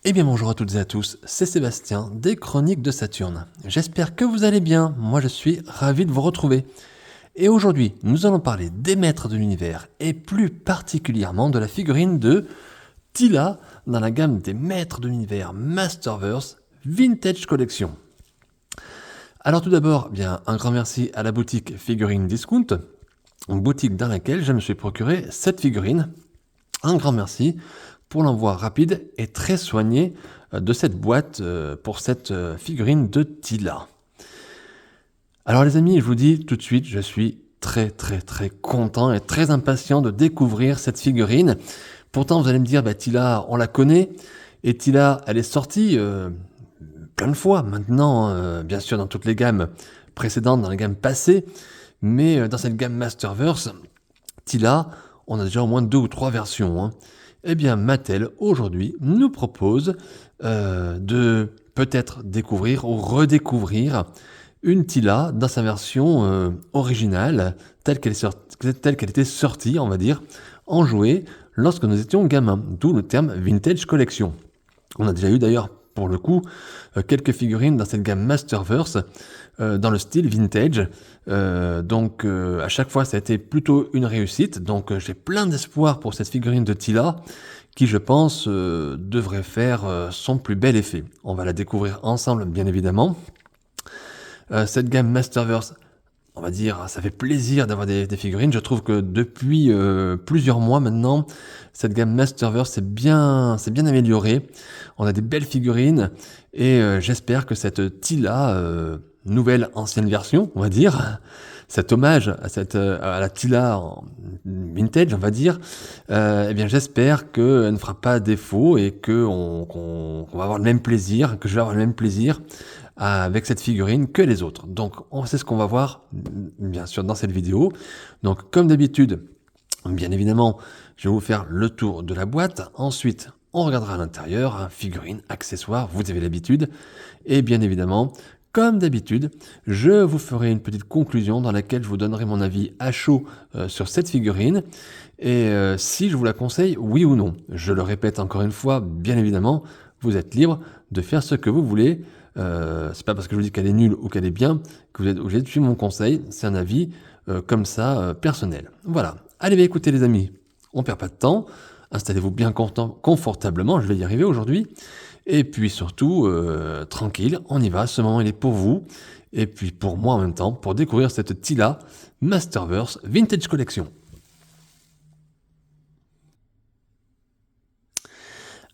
Eh bien bonjour à toutes et à tous, c'est Sébastien des Chroniques de Saturne. J'espère que vous allez bien, moi je suis ravi de vous retrouver. Et aujourd'hui, nous allons parler des maîtres de l'univers et plus particulièrement de la figurine de Tila dans la gamme des maîtres de l'univers Masterverse Vintage Collection. Alors tout d'abord, bien un grand merci à la boutique Figurine Discount, une boutique dans laquelle je me suis procuré cette figurine. Un grand merci pour l'envoi rapide et très soigné de cette boîte pour cette figurine de Tila. Alors les amis, je vous dis tout de suite, je suis très content et très impatient de découvrir cette figurine. Pourtant vous allez me dire, Tila on la connaît, et Tila elle est sortie plein de fois maintenant, bien sûr dans toutes les gammes précédentes, dans les gammes passées, mais dans cette gamme Masterverse, Tila, on a déjà au moins 2 ou 3 versions. Eh bien, Mattel, aujourd'hui, nous propose de peut-être découvrir ou redécouvrir une Tila dans sa version originale, telle qu'elle était sortie, on va dire, en jouet, lorsque nous étions gamins, d'où le terme Vintage Collection. On a déjà eu d'ailleurs, pour le coup, quelques figurines dans cette gamme Masterverse, dans le style vintage. Donc à chaque fois ça a été plutôt une réussite, donc j'ai plein d'espoir pour cette figurine de Tila qui je pense devrait faire son plus bel effet. On va la découvrir ensemble bien évidemment. Cette gamme Masterverse, on va dire, ça fait plaisir d'avoir des figurines. Je trouve que depuis plusieurs mois maintenant, cette gamme Masterverse s'est bien améliorée. On a des belles figurines et j'espère que cette Tila nouvelle ancienne version, on va dire, cet hommage à la Tila en vintage, on va dire, eh bien j'espère qu'elle ne fera pas défaut et qu'on va avoir le même plaisir, que je vais avoir le même plaisir avec cette figurine que les autres. Donc c'est ce qu'on va voir bien sûr dans cette vidéo. Donc comme d'habitude, bien évidemment, je vais vous faire le tour de la boîte. Ensuite, on regardera à l'intérieur, figurines, accessoires, vous avez l'habitude. Et bien évidemment, comme d'habitude, je vous ferai une petite conclusion dans laquelle je vous donnerai mon avis à chaud sur cette figurine et si je vous la conseille, oui ou non. Je le répète encore une fois, bien évidemment, vous êtes libre de faire ce que vous voulez. C'est pas parce que je vous dis qu'elle est nulle ou qu'elle est bien que vous êtes obligé de suivre mon conseil. C'est un avis comme ça personnel. Voilà. Allez, écoutez les amis, on perd pas de temps. Installez-vous bien confortablement, je vais y arriver aujourd'hui. Et puis surtout, tranquille, on y va, ce moment il est pour vous, et puis pour moi en même temps, pour découvrir cette Tila Masterverse Vintage Collection.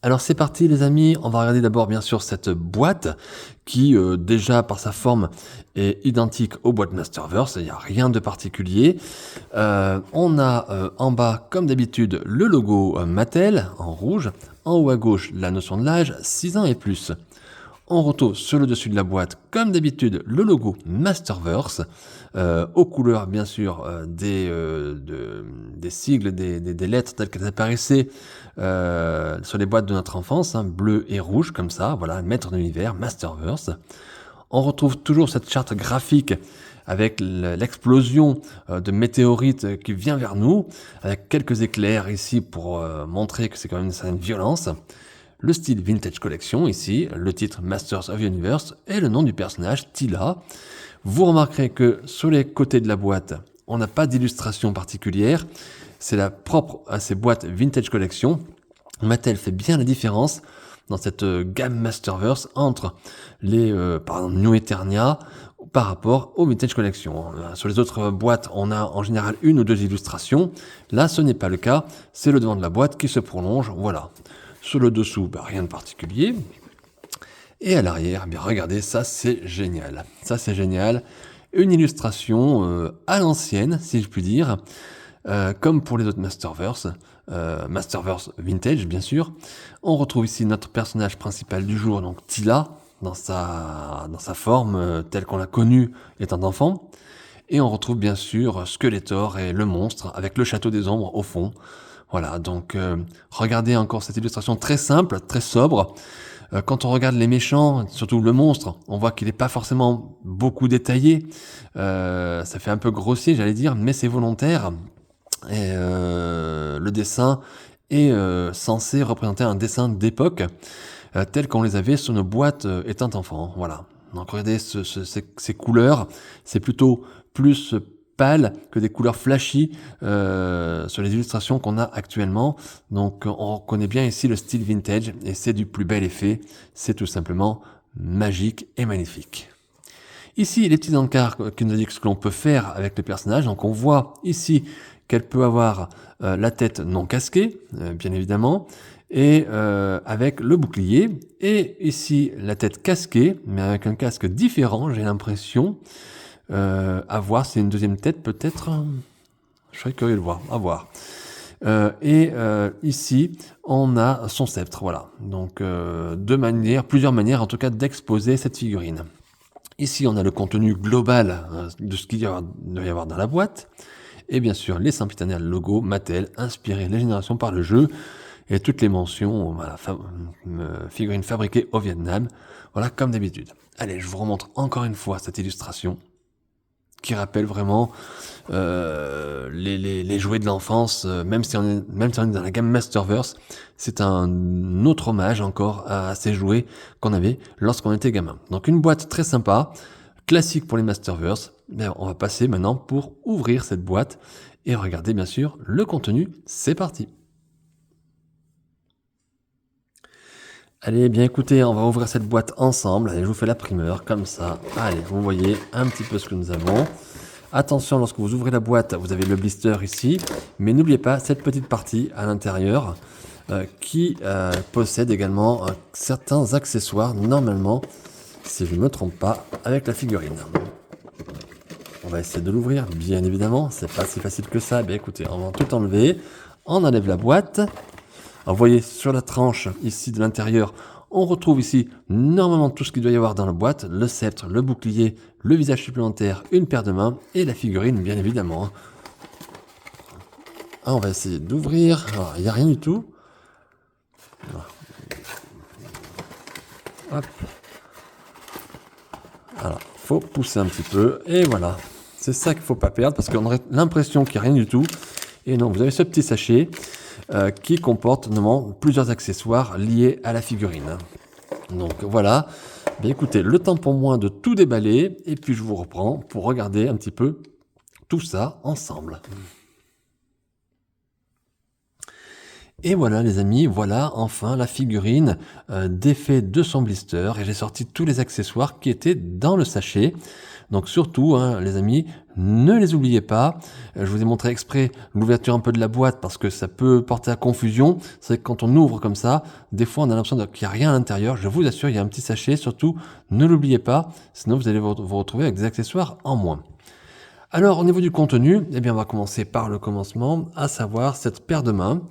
Alors c'est parti les amis, on va regarder d'abord bien sûr cette boîte qui déjà par sa forme est identique aux boîtes Masterverse, il n'y a rien de particulier. On a en bas comme d'habitude le logo Mattel en rouge, en haut à gauche la notion de l'âge, 6 ans et plus. On retrouve sur le dessus de la boîte, comme d'habitude, le logo Masterverse, aux couleurs bien sûr des sigles, des lettres telles qu'elles apparaissaient sur les boîtes de notre enfance, bleu et rouge comme ça, voilà, maître de l'univers, Masterverse. On retrouve toujours cette charte graphique avec l'explosion de météorites qui vient vers nous, avec quelques éclairs ici pour montrer que c'est quand même une violence. Le style Vintage Collection ici, le titre Masters of the Universe et le nom du personnage Tila. Vous remarquerez que sur les côtés de la boîte, on n'a pas d'illustration particulière. C'est la propre à ces boîtes Vintage Collection. Mattel fait bien la différence dans cette gamme Masterverse entre les, par exemple, New Eternia par rapport aux Vintage Collection. Sur les autres boîtes, on a en général 1 ou 2 illustrations. Là, ce n'est pas le cas. C'est le devant de la boîte qui se prolonge. Voilà. Sur le dessous, rien de particulier. Et à l'arrière, regardez, ça c'est génial. Ça c'est génial. Une illustration à l'ancienne, si je puis dire, comme pour les autres Masterverse. Masterverse Vintage, bien sûr. On retrouve ici notre personnage principal du jour, donc Tila, dans sa forme telle qu'on l'a connue étant enfant. Et on retrouve bien sûr Skeletor et le monstre, avec le château des ombres au fond. Voilà, donc regardez encore cette illustration très simple, très sobre. Quand on regarde les méchants, surtout le monstre, on voit qu'il n'est pas forcément beaucoup détaillé. Ça fait un peu grossier, j'allais dire, mais c'est volontaire. Et le dessin est censé représenter un dessin d'époque. tels qu'on les avait sur nos boîtes étant enfant. Voilà. Donc regardez ces couleurs, c'est plutôt plus pâle que des couleurs flashy sur les illustrations qu'on a actuellement. Donc on reconnaît bien ici le style vintage et c'est du plus bel effet. C'est tout simplement magique et magnifique. Ici, les petits encarts qui nous indiquent ce que l'on peut faire avec le personnage. Donc on voit ici qu'elle peut avoir la tête non casquée, bien évidemment, et avec le bouclier. Et ici, la tête casquée, mais avec un casque différent, j'ai l'impression. À voir, c'est une deuxième tête peut-être. Je serais curieux de voir, à voir. Ici, on a son sceptre, voilà. Donc, plusieurs manières en tout cas d'exposer cette figurine. Ici, on a le contenu global de ce qu'il doit y avoir dans la boîte. Et bien sûr, les sempiternels logo Mattel, inspiré les générations par le jeu. Et toutes les mentions, voilà, figurines fabriquées au Vietnam. Voilà, comme d'habitude. Allez, je vous remontre encore une fois cette illustration qui rappelle vraiment les jouets de l'enfance, même si on est dans la gamme Masterverse, c'est un autre hommage encore à ces jouets qu'on avait lorsqu'on était gamin. Donc une boîte très sympa, classique pour les Masterverse. Mais on va passer maintenant pour ouvrir cette boîte et regarder bien sûr le contenu. C'est parti. Allez, bien écoutez, on va ouvrir cette boîte ensemble. Allez, je vous fais la primeur, comme ça. Allez, vous voyez un petit peu ce que nous avons. Attention, lorsque vous ouvrez la boîte, vous avez le blister ici. Mais n'oubliez pas cette petite partie à l'intérieur qui possède également certains accessoires, normalement, si je ne me trompe pas, avec la figurine. On va essayer de l'ouvrir, bien évidemment. C'est pas si facile que ça. Bien écoutez, on va tout enlever. On enlève la boîte. Alors, vous voyez sur la tranche ici de l'intérieur, on retrouve ici normalement tout ce qu'il doit y avoir dans la boîte, le sceptre, le bouclier, le visage supplémentaire, une paire de mains et la figurine bien évidemment. Ah, on va essayer d'ouvrir, alors il n'y a rien du tout. Hop. Alors, faut pousser un petit peu et voilà. C'est ça qu'il ne faut pas perdre parce qu'on aurait l'impression qu'il n'y a rien du tout. Et non, vous avez ce petit sachet qui comporte notamment plusieurs accessoires liés à la figurine. Donc voilà, bien écoutez, le temps pour moi de tout déballer et puis je vous reprends pour regarder un petit peu tout ça ensemble. Et voilà les amis, voilà enfin la figurine d'effet de son blister et j'ai sorti tous les accessoires qui étaient dans le sachet. Donc surtout les amis, ne les oubliez pas. Je vous ai montré exprès l'ouverture un peu de la boîte parce que ça peut porter à confusion. C'est vrai que quand on ouvre comme ça, des fois on a l'impression qu'il n'y a rien à l'intérieur. Je vous assure, il y a un petit sachet. Surtout, ne l'oubliez pas, sinon vous allez vous retrouver avec des accessoires en moins. Alors au niveau du contenu, eh bien on va commencer par le commencement, à savoir cette paire de mains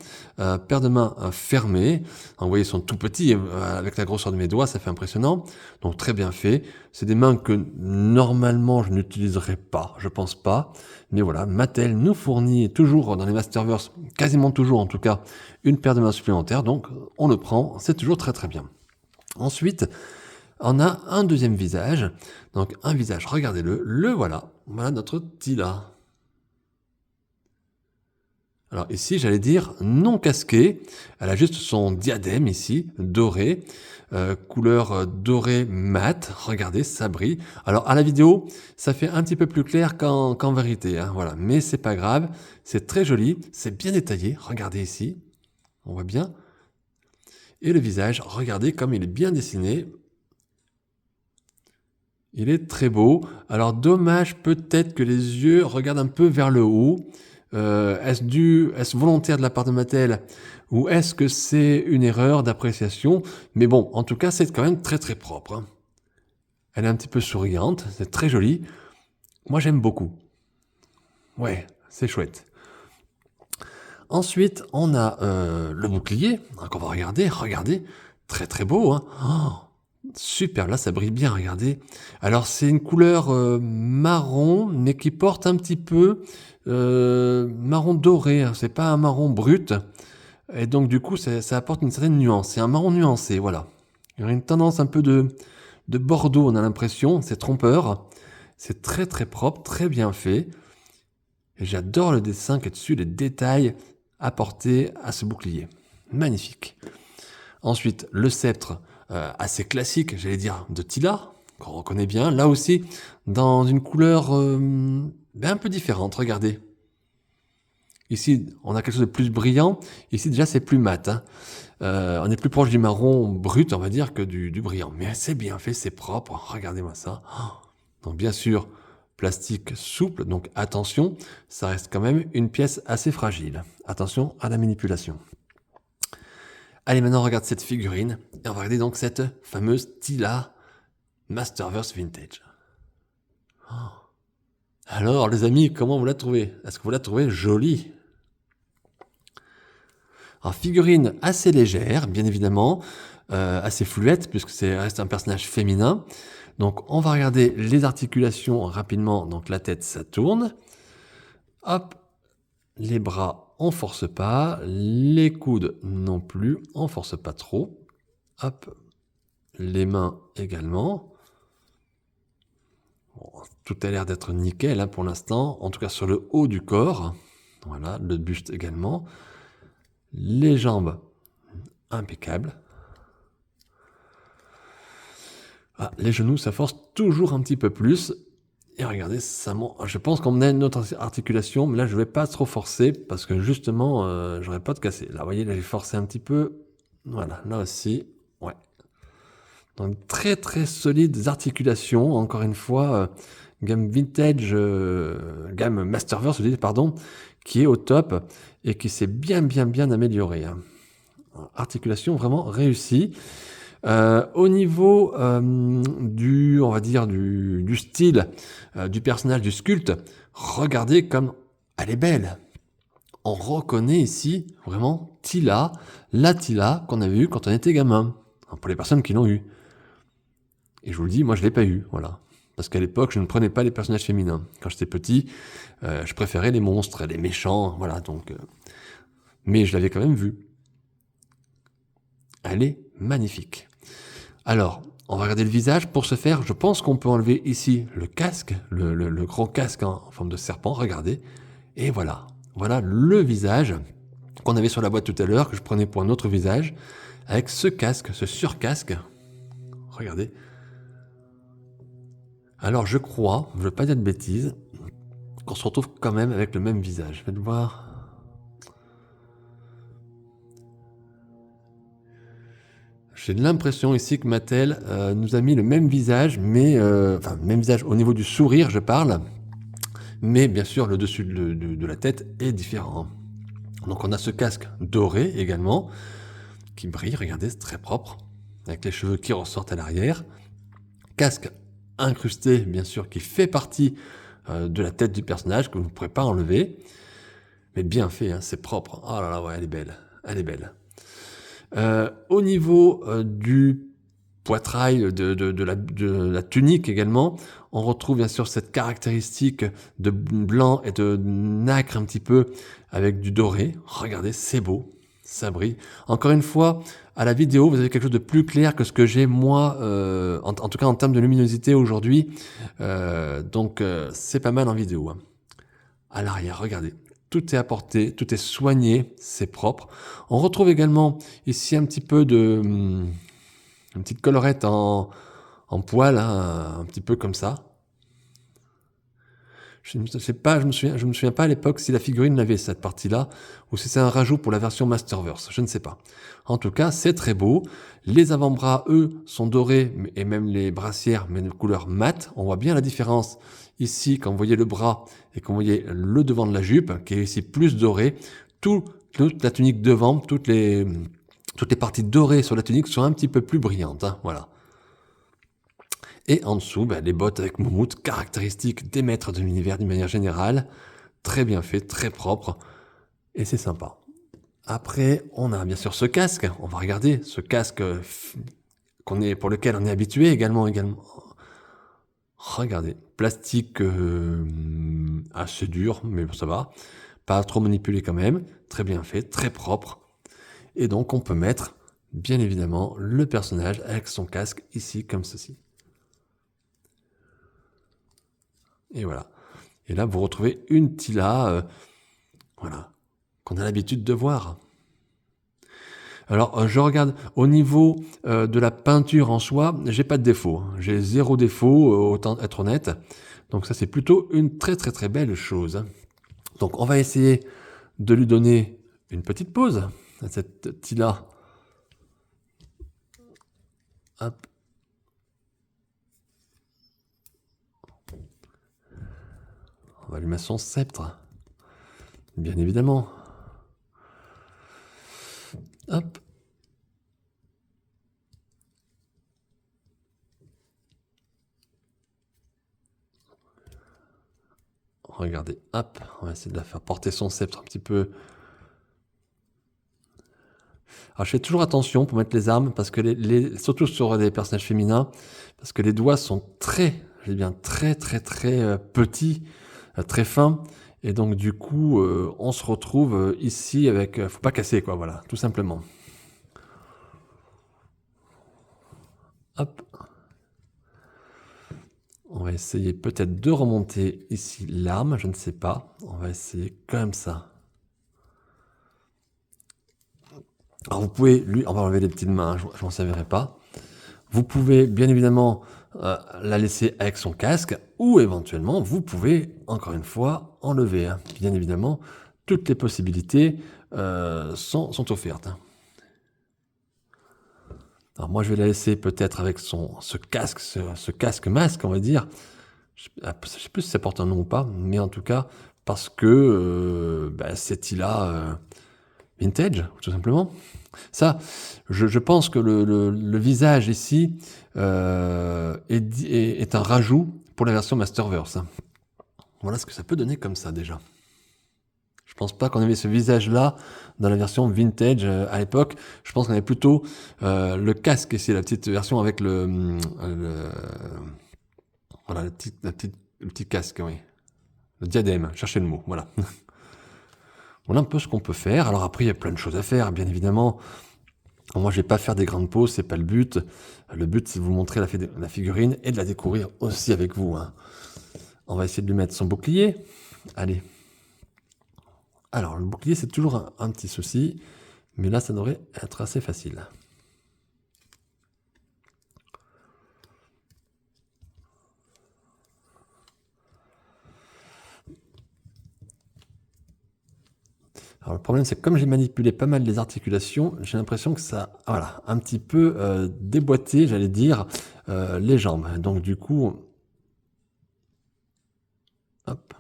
fermée. Vous voyez, ils sont tout petits, avec la grosseur de mes doigts, ça fait impressionnant. Donc très bien fait. C'est des mains que normalement je n'utiliserai pas, je pense pas. Mais voilà, Mattel nous fournit toujours dans les Masterverse, quasiment toujours en tout cas, une paire de mains supplémentaires. Donc on le prend, c'est toujours très très bien. Ensuite, on a un deuxième visage. Donc un visage, regardez-le, le voilà. Voilà notre Tila. Alors ici, j'allais dire non casqué. Elle a juste son diadème ici, doré, couleur doré mat. Regardez, ça brille. Alors à la vidéo, ça fait un petit peu plus clair qu'en vérité. Voilà, mais c'est pas grave. C'est très joli, c'est bien détaillé. Regardez ici, on voit bien. Et le visage, regardez comme il est bien dessiné. Il est très beau. Alors dommage peut-être que les yeux regardent un peu vers le haut. Est-ce volontaire de la part de Mattel ou est-ce que c'est une erreur d'appréciation? Mais bon, en tout cas, c'est quand même très très propre. Elle est un petit peu souriante, c'est très joli. Moi, j'aime beaucoup. Ouais, c'est chouette. Ensuite, on a le bouclier qu'on va regarder. Regardez, très très beau. Super, là ça brille bien, regardez. Alors c'est une couleur marron, mais qui porte un petit peu marron doré, c'est pas un marron brut. Et donc du coup ça apporte une certaine nuance, c'est un marron nuancé, voilà. Il y a une tendance un peu de bordeaux, on a l'impression, c'est trompeur. C'est très très propre, très bien fait. Et j'adore le dessin qui est dessus, les détails apportés à ce bouclier. Magnifique. Ensuite, le sceptre. assez classique, j'allais dire, de Tila, qu'on reconnaît bien. Là aussi, dans une couleur un peu différente, regardez. Ici, on a quelque chose de plus brillant. Ici, déjà, c'est plus mat. Hein. On est plus proche du marron brut, on va dire, que du brillant. Mais c'est bien fait, c'est propre. Regardez-moi ça. Donc, bien sûr, plastique souple. Donc, attention, ça reste quand même une pièce assez fragile. Attention à la manipulation. Allez, maintenant, on regarde cette figurine. Et on va regarder donc cette fameuse Tila Masterverse Vintage. Alors, les amis, comment vous la trouvez? Est-ce que vous la trouvez jolie? Alors, figurine assez légère, bien évidemment, assez fluette, puisque c'est reste un personnage féminin. Donc, on va regarder les articulations rapidement. Donc, la tête, ça tourne. Hop, les bras, on force pas. Les coudes non plus, on force pas trop. Hop, les mains également. Bon, tout a l'air d'être nickel hein, pour l'instant, en tout cas sur le haut du corps. Voilà, le buste également. Les jambes, impeccable. Ah, les genoux, ça force toujours un petit peu plus. Et regardez, ça je pense qu'on a une autre articulation, mais là, je ne vais pas trop forcer parce que justement, j'aurais pas de casser. Là, vous voyez, là, j'ai forcé un petit peu. Voilà, là aussi, ouais. Donc, très, très solides articulations. Encore une fois, gamme vintage, gamme Masterverse, pardon, qui est au top et qui s'est bien améliorée. Hein. Articulation vraiment réussie. Au niveau on va dire du style du personnage du sculpte, regardez comme elle est belle. On reconnaît ici vraiment Tila, la Tila qu'on avait eue quand on était gamin, pour les personnes qui l'ont eu. Et je vous le dis, moi je l'ai pas eu, voilà. Parce qu'à l'époque, je ne prenais pas les personnages féminins. Quand j'étais petit, je préférais les monstres, les méchants, voilà. Donc, mais je l'avais quand même vue. Elle est magnifique. Alors, on va regarder le visage. Pour ce faire, je pense qu'on peut enlever ici le casque, le gros casque en forme de serpent, regardez. Et voilà, voilà le visage qu'on avait sur la boîte tout à l'heure, que je prenais pour un autre visage, avec ce casque, ce surcasque. Regardez. Alors je crois, je ne veux pas dire de bêtises, qu'on se retrouve quand même avec le même visage. Faites voir. J'ai l'impression ici que Mattel nous a mis le même visage, mais enfin même visage au niveau du sourire, je parle, mais bien sûr le dessus de la tête est différent. Donc on a ce casque doré également, qui brille, regardez, c'est très propre, avec les cheveux qui ressortent à l'arrière. Casque incrusté, bien sûr, qui fait partie de la tête du personnage, que vous ne pourrez pas enlever, mais bien fait, hein, c'est propre. Oh là là, ouais, elle est belle, elle est belle. Au niveau du poitrail, de la tunique également, on retrouve bien sûr cette caractéristique de blanc et de nacre un petit peu avec du doré. Regardez, c'est beau, ça brille. Encore une fois, à la vidéo, vous avez quelque chose de plus clair que ce que j'ai moi, en tout cas en termes de luminosité aujourd'hui. Donc c'est pas mal en vidéo. Hein. À l'arrière, regardez. Tout est apporté, tout est soigné, c'est propre. On retrouve également ici un petit peu une petite collerette en poil, hein, un petit peu comme ça. Je ne sais pas, je me souviens pas à l'époque si la figurine avait cette partie-là ou si c'est un rajout pour la version Masterverse. Je ne sais pas. En tout cas, c'est très beau. Les avant-bras, eux, sont dorés et même les brassières, mais de couleur mat. On voit bien la différence ici quand vous voyez le bras et quand vous voyez le devant de la jupe, qui est ici plus doré. Toute la tunique devant, toutes les parties dorées sur la tunique sont un petit peu plus brillantes. Hein, voilà. Et en dessous, les bottes avec moumoute, caractéristiques des maîtres de l'univers d'une manière générale. Très bien fait, très propre. Et c'est sympa. Après, on a bien sûr ce casque. On va regarder ce casque pour lequel on est habitué également. Regardez, plastique assez dur, mais ça va. Pas trop manipulé quand même. Très bien fait, très propre. Et donc on peut mettre, bien évidemment, le personnage avec son casque ici, comme ceci. Et voilà. Et là, vous retrouvez une Tila, voilà, qu'on a l'habitude de voir. Alors, je regarde au niveau de la peinture en soi, j'ai pas de défaut, hein. J'ai zéro défaut, autant être honnête. Donc ça, c'est plutôt une très très très belle chose, hein. Donc on va essayer de lui donner une petite pause à cette Tila. Hop. On va lui mettre son sceptre, bien évidemment. Hop. Regardez, hop, on va essayer de la faire porter son sceptre un petit peu. Alors je fais toujours attention pour mettre les armes, parce que surtout sur des personnages féminins, parce que les doigts sont très, j'ai bien très très très petits, très fins, et donc du coup on se retrouve ici avec, faut pas casser quoi, voilà, tout simplement. Hop. On va essayer peut-être de remonter ici l'arme, je ne sais pas. On va essayer comme ça. Alors vous pouvez, lui, on va enlever les petites mains, je m'en servirai pas. Vous pouvez bien évidemment la laisser avec son casque, ou éventuellement vous pouvez, encore une fois, enlever, hein. Bien évidemment, toutes les possibilités sont offertes, hein. Alors moi je vais la laisser peut-être avec ce casque masque, on va dire. Je sais plus si ça porte un nom ou pas, mais en tout cas, parce que c'est Tila vintage, tout simplement. Ça, je pense que le visage ici est un rajout pour la version Masterverse, hein. Voilà ce que ça peut donner comme ça déjà. Je pense pas qu'on avait ce visage-là dans la version vintage à l'époque. Je pense qu'on avait plutôt le casque ici, la petite version avec voilà, le petit casque, oui. Le diadème, cherchez le mot, voilà. Voilà un peu ce qu'on peut faire. Alors après, il y a plein de choses à faire, bien évidemment. Moi, je vais pas faire des grandes pauses, c'est pas le but. Le but, c'est de vous montrer la figurine et de la découvrir aussi avec vous, hein. On va essayer de lui mettre son bouclier. Allez. Alors, le bouclier, c'est toujours un petit souci, mais là, ça devrait être assez facile. Alors, le problème, c'est que comme j'ai manipulé pas mal les articulations, j'ai l'impression que ça, voilà, un petit peu déboîté, j'allais dire, les jambes. Donc, du coup, hop.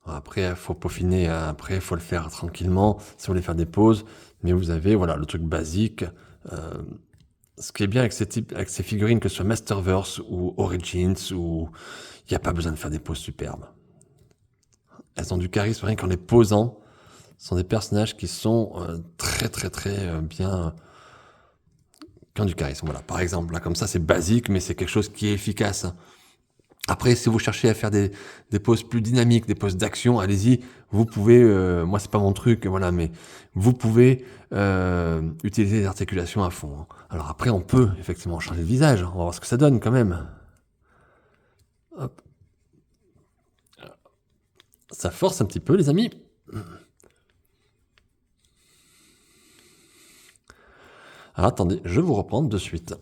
Après, il faut peaufiner, après, il faut le faire tranquillement, si vous voulez faire des pauses, mais vous avez, voilà, le truc basique. Ce qui est bien avec avec ces figurines, que ce soit Masterverse ou Origins, il n'y a pas besoin de faire des poses superbes. Elles ont du charisme rien qu'en les posant. Ce sont des personnages qui sont très très très bien, qui ont du charisme. Voilà, par exemple, là comme ça, c'est basique, mais c'est quelque chose qui est efficace. Après, si vous cherchez à faire des poses plus dynamiques, des poses d'action, allez-y. Vous pouvez, moi c'est pas mon truc, voilà, mais vous pouvez utiliser les articulations à fond, hein. Alors après, on peut effectivement changer le visage. On va voir ce que ça donne quand même. Hop. Ça force un petit peu, les amis. Alors attendez, je vous reprends de suite.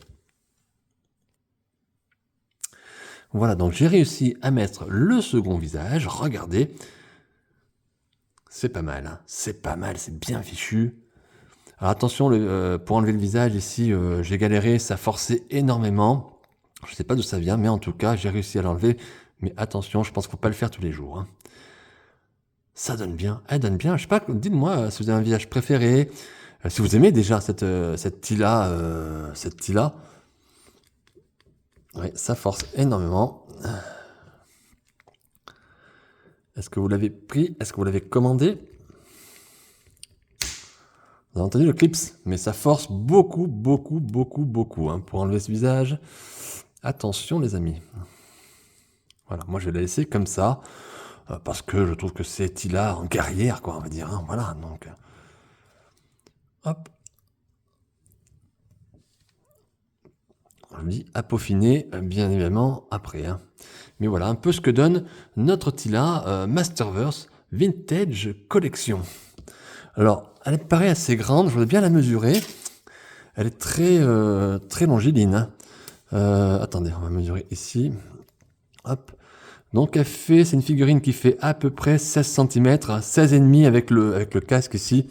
Voilà, donc j'ai réussi à mettre le second visage. Regardez. C'est pas mal, hein. C'est pas mal, c'est bien fichu. Alors attention, pour enlever le visage ici, j'ai galéré, ça forçait énormément. Je sais pas d'où ça vient, mais en tout cas, j'ai réussi à l'enlever. Mais attention, je pense qu'il faut pas le faire tous les jours, hein. Ça donne bien, elle donne bien. Je sais pas, dites-moi si vous avez un visage préféré, si vous aimez déjà cette Tila, Oui, ça force énormément. Est-ce que vous l'avez pris? Est-ce que vous l'avez commandé? Vous avez entendu le clips, mais ça force beaucoup, beaucoup, beaucoup, beaucoup, hein, pour enlever ce visage. Attention les amis. Voilà, moi je vais la laisser comme ça, parce que je trouve que c'est Tila en guerrière, quoi, on va dire, hein, voilà, donc... Hop. je me dis à peaufiner, bien évidemment, après. Hein. Mais voilà, un peu ce que donne notre Tila Masterverse Vintage Collection. Alors, elle paraît assez grande, je voudrais bien la mesurer. Elle est très longiligne. Hein. Attendez, on va mesurer ici. Hop. Donc c'est une figurine qui fait à peu près 16 cm, 16,5 avec le casque ici.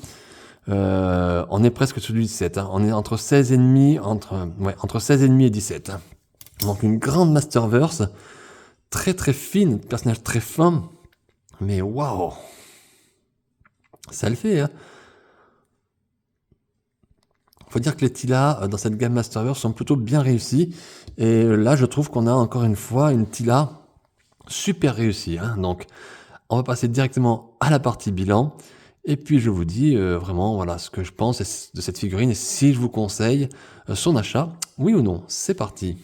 On est presque sur du 17. Hein. On est entre 16,5 entre 16,5 et 17. Hein. Donc une grande Masterverse, très fine, personnage très fin. Mais waouh, ça le fait. Hein. Faut dire que les Tila dans cette gamme Masterverse sont plutôt bien réussis. Et là, je trouve qu'on a encore une fois une Tila super réussie. Hein. Donc, on va passer directement à la partie bilan. Et puis, je vous dis vraiment voilà ce que je pense de cette figurine et si je vous conseille son achat, oui ou non. C'est parti.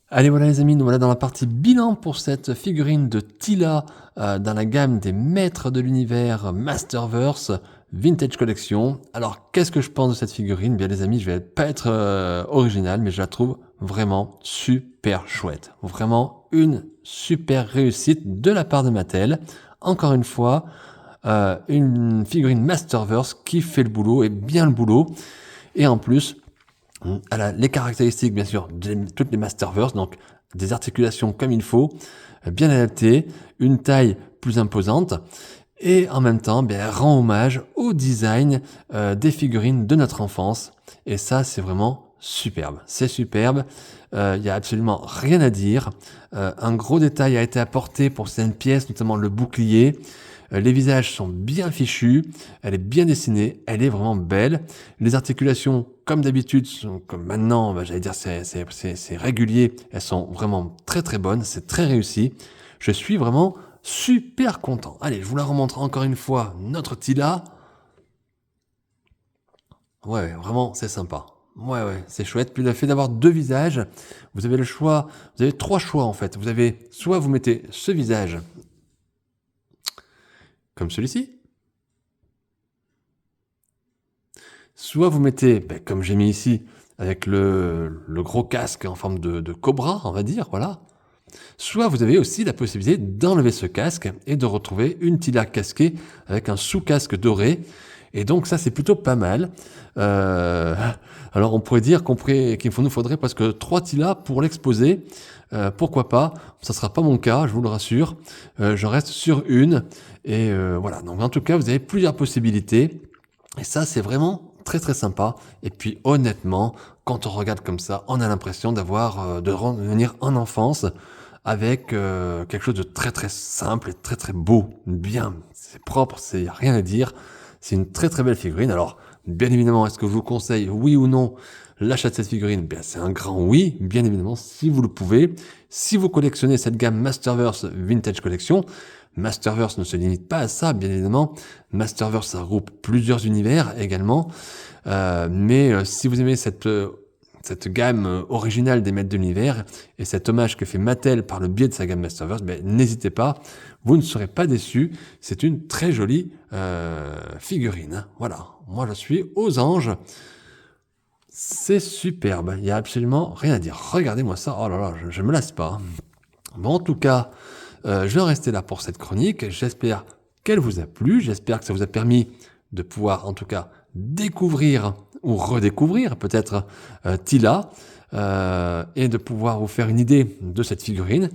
Allez, voilà les amis, nous voilà dans la partie bilan pour cette figurine de Tila dans la gamme des maîtres de l'univers Masterverse Vintage Collection. Alors, qu'est-ce que je pense de cette figurine? Bien les amis, je vais pas être original, mais je la trouve vraiment super chouette. Vraiment une super réussite de la part de Mattel. Encore une fois, une figurine Masterverse qui fait le boulot et bien le boulot. Et en plus, elle a les caractéristiques, bien sûr, de toutes les Masterverse, donc des articulations comme il faut, bien adaptées, une taille plus imposante, et en même temps, elle rend hommage au design des figurines de notre enfance. Et ça, c'est vraiment superbe. C'est superbe. Il n'y a absolument rien à dire. Un gros détail a été apporté pour certaines pièces, notamment le bouclier. Les visages sont bien fichus, elle est bien dessinée, elle est vraiment belle. Les articulations, comme d'habitude, sont comme maintenant, j'allais dire c'est régulier, elles sont vraiment très bonnes, c'est très réussi. Je suis vraiment super content. Allez, je vous la remontre encore une fois, notre Tila. Ouais, vraiment, c'est sympa. Ouais, c'est chouette. Puis le fait d'avoir deux visages, vous avez le choix, vous avez trois choix en fait. Vous avez, soit vous mettez ce visage comme celui-ci. Soit vous mettez, comme j'ai mis ici, avec le gros casque en forme de cobra, on va dire, voilà. Soit vous avez aussi la possibilité d'enlever ce casque et de retrouver une Tila casquée avec un sous-casque doré. Et donc ça, c'est plutôt pas mal. Alors on pourrait dire qu'il nous faudrait presque 3 Tila pour l'exposer. Pourquoi pas? Ça sera pas mon cas, je vous le rassure. Je reste sur une. Et voilà, donc en tout cas, vous avez plusieurs possibilités. Et ça, c'est vraiment très sympa. Et puis honnêtement, quand on regarde comme ça, on a l'impression de revenir en enfance avec quelque chose de très simple et très beau. Bien, c'est propre, c'est rien à dire. C'est une très belle figurine. Alors, bien évidemment, est-ce que je vous conseille, oui ou non, l'achat de cette figurine? C'est un grand oui, bien évidemment, si vous le pouvez. Si vous collectionnez cette gamme Masterverse Vintage Collection, Masterverse ne se limite pas à ça, bien évidemment. Masterverse, ça regroupe plusieurs univers également. Mais si vous aimez cette gamme originale des maîtres de l'univers et cet hommage que fait Mattel par le biais de sa gamme Masterverse, n'hésitez pas, vous ne serez pas déçus. C'est une très jolie figurine. Hein. Voilà, moi je suis aux anges. C'est superbe, il n'y a absolument rien à dire. Regardez-moi ça, oh là là, je me lasse pas. Bon, en tout cas, je vais en rester là pour cette chronique. J'espère qu'elle vous a plu. J'espère que ça vous a permis de pouvoir, en tout cas, découvrir ou redécouvrir peut-être Tila et de pouvoir vous faire une idée de cette figurine.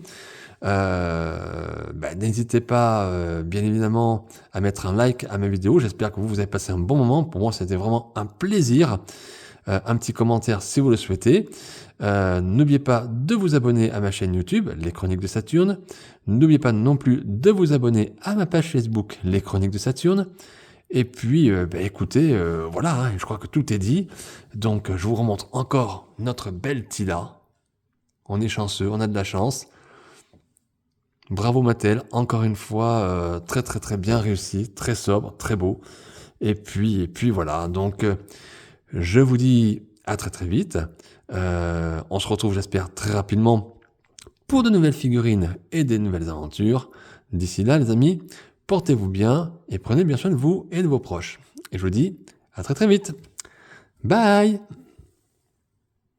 N'hésitez pas, bien évidemment, à mettre un like à ma vidéo. J'espère que vous avez passé un bon moment. Pour moi, c'était vraiment un plaisir. Un petit commentaire si vous le souhaitez. N'oubliez pas de vous abonner à ma chaîne YouTube, Les Chroniques de Saturne. N'oubliez pas non plus de vous abonner à ma page Facebook, Les Chroniques de Saturne. Et puis, écoutez, voilà, hein, je crois que tout est dit. Donc, je vous remontre encore notre belle Tila. On est chanceux, on a de la chance. Bravo Mattel, encore une fois, très bien réussi, très sobre, très beau. Et puis voilà, donc je vous dis à très vite. On se retrouve, j'espère, très rapidement pour de nouvelles figurines et des nouvelles aventures. D'ici là, les amis, portez-vous bien et prenez bien soin de vous et de vos proches. Et je vous dis à très vite. Bye!